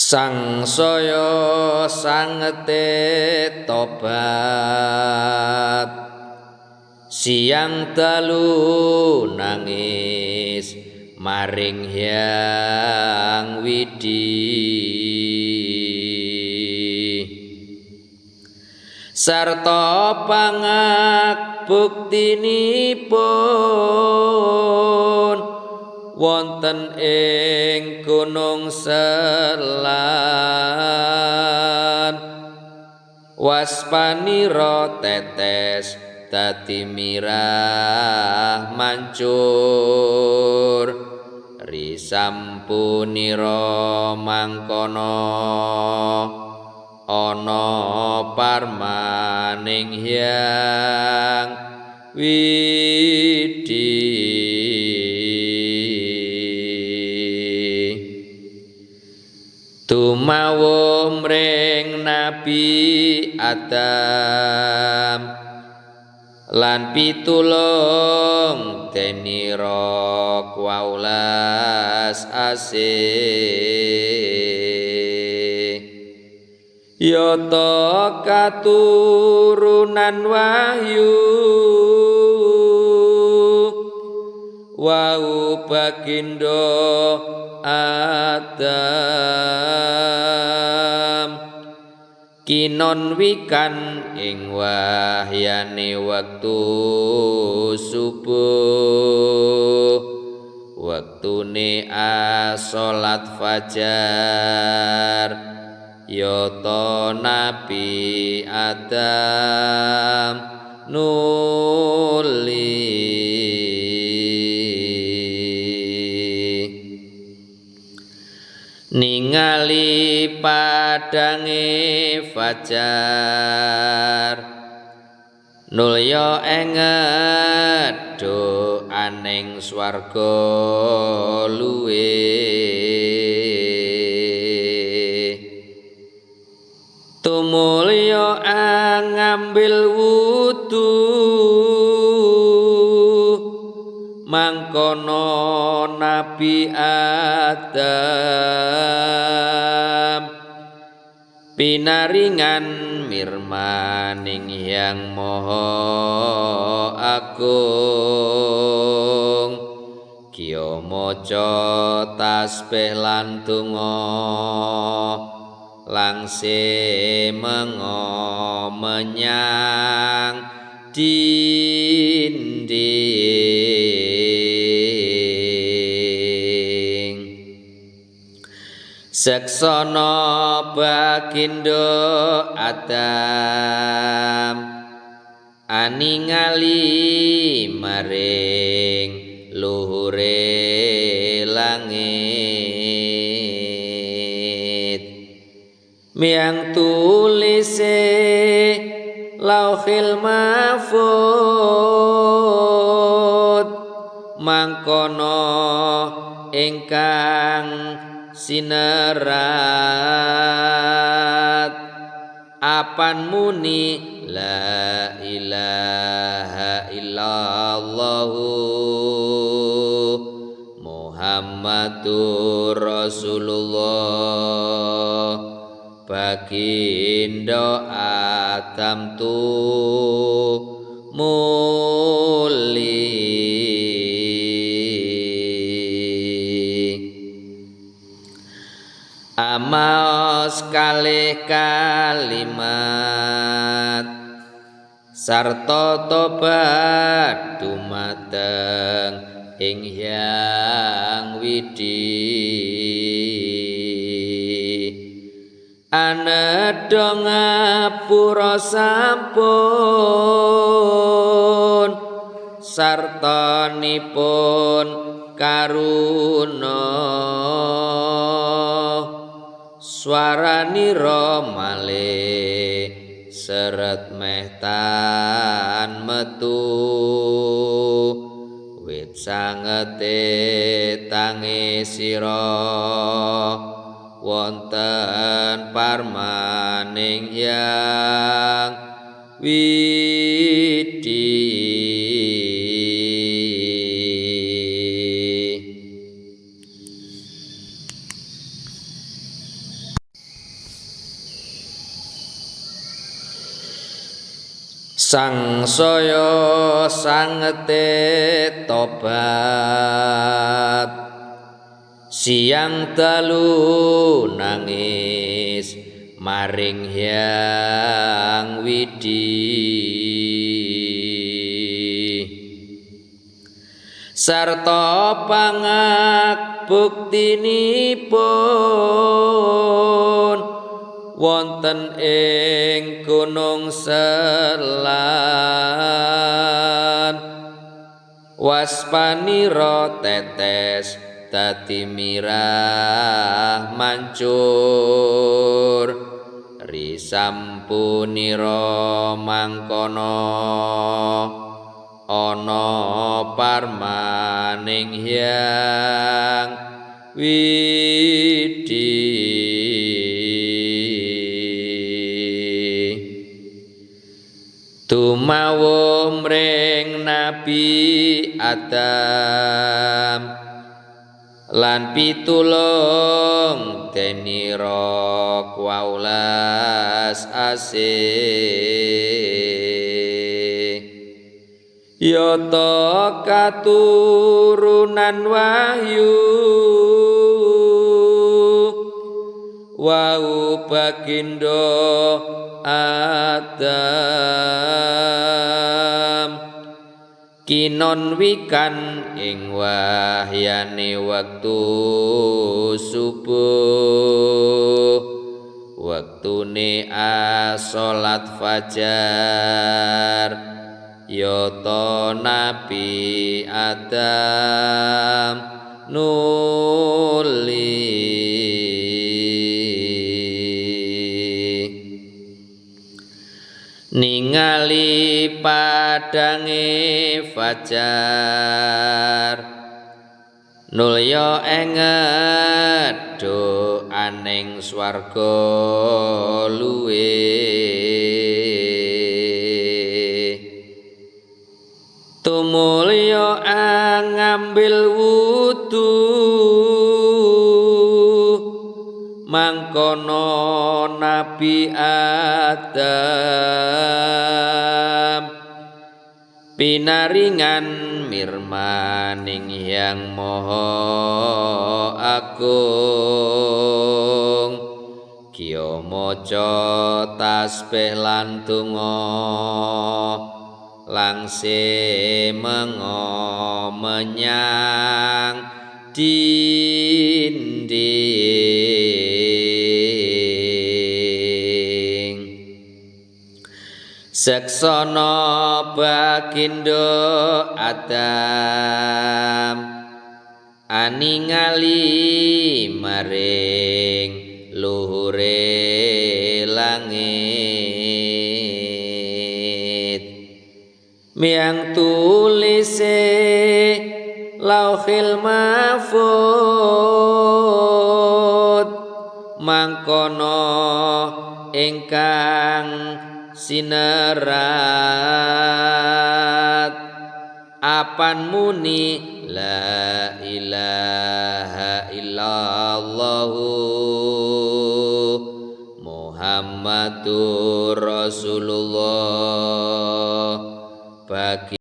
Sangsaya sangete tobat siang dalu nangis maring Hyang Widi sarta pangabuktinipun wonten ing Gunung Selan waspanira tetes dadi mirah mancur risampunira mangkono ana parmaning Hyang Widi tumawuh mring Nabi Adam lan pitulung denira kwaulas asih yata katurunan Wahyu wau bagindo Adam kinon wikan ing wahyane wektu subuh wektune salat fajar yata Nabi Adam nuli ningali padange fajar nulya enget doaning swarga luwih tumulya ngambil wudu mangkono Nabi Adam pinaringan mirmaning Hyang Maha Agung kiya maca tasbih lan donga langse mengo menyang dinding seksana bagindo Adam aningali maring luhure langit miang tulise Lauhil Mahfud mangkono ingkang sinerat apan muni la ilaha illallah Muhammadur Rasulullah bagindo Adam muli amaos kalih kalimat sarta tobat dumateng ing Hyang Widi anedha ngapura sampun sartanipun karuna swaranira malih seret meh tan metu wit sangete tangi sira wonten parmaning Hyang Widi. sangsaya sangete tobat siang dalu nangis maring Hyang Widi sarta pangak buktinipun wonten ing Gunung Selan waspanira tetes dadi mirah mancur risampunira mangkono ana parmaning Hyang Widi tumawuh mring Nabi Adam lan pitulung denira kwaulas asih yata katurunan Wahyu wau bagindo Adam kinon wikan ing wahyane wektu subuh wektune salat fajar yata Nabi Adam nuli ningali padange fajar nulya enget do aning swarga luwe tumulya ngambil wudu mangkono Nabi Adam pinaringan mirmaning Hyang Maha Agung kiya maca tasbih lan donga langse mengo menyang dinding seksana bagindo Adam aningali maring luhure langit miang tulise Lauhil Mahfud mangkono ingkang sinerat apan muni la ilaha illallah Muhammadur Rasulullah bagi